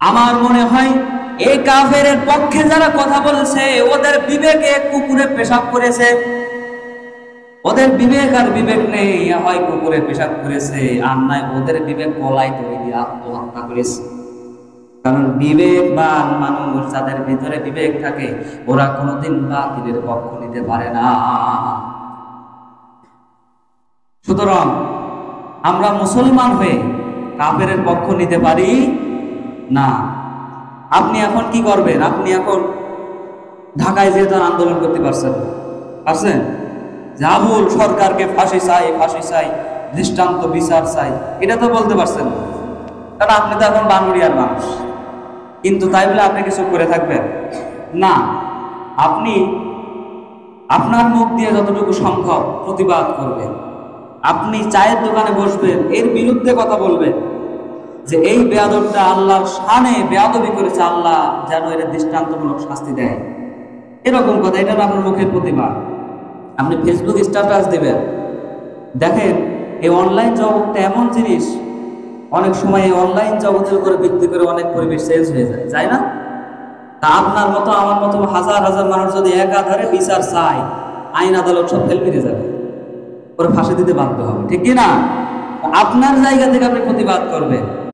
আমার মনে হয় এই কাফেরের পক্ষে যারা কথা বলছে ওদের বিবেকে কুকুরে পেশাব করেছে। ওদের বিবেক আর বিবেক নেই, হয় কুকুরে পেশাব করেছে, আর নাই ওদের বিবেক গলায় দড়ি দিয়ে আত্মহত্যা করেছে। কারণ বিবেকবান মানুষ, যাদের ভিতরে বিবেক থাকে, ওরা কোনোদিন বাতিলের পক্ষ নিতে পারে না। সুতরাং আমরা মুসলমান হয়ে কাফেরের পক্ষ নিতে পারি না। আপনি এখন কি করবেন? আপনি এখন ঢাকায় যেহেতু আন্দোলন করতে পারছেন যে আবুল সরকারকে ফাঁসি চাই, ফাঁসি চাই, দৃষ্টান্ত বিচার চাই, এটা তো বলতে পারছেন না, কারণ আপনি তো এখন বাঙুরিয়ার মানুষ। কিন্তু তাই বলে আপনি কিছু করে থাকবেন না। আপনি আপনার মুখ দিয়ে যতটুকু সম্ভব প্রতিবাদ করবেন। আপনি চায়ের দোকানে বসবেন, এর বিরুদ্ধে কথা বলবেন যে এই বেয়াদবটা আল্লাহর শানে বেয়াদবি করেছে, আল্লাহ যেন এর দৃষ্টান্তমূলক শাস্তি দেয়, এরকম কথা। এটা আপনার মুখের প্রতিবাদ। আপনি ফেসবুক স্ট্যাটাস দেবেন। দেখেন, এই অনলাইন জগৎটা এমন জিনিস, অনেক সময় এই অনলাইন জগতের উপরে ভিত্তি করে অনেক পরিবেশ চেঞ্জ হয়ে যায় না? তা আপনার মতো আমার মতো হাজার হাজার মানুষ যদি একাধারে বিচার চায়, আইন আদালত সব ফেল ফিরে যাবে, ওরা ফাঁসি দিতে বাধ্য হবে, ঠিক কি না? আপনার জায়গা থেকে আপনি প্রতিবাদ করবেন।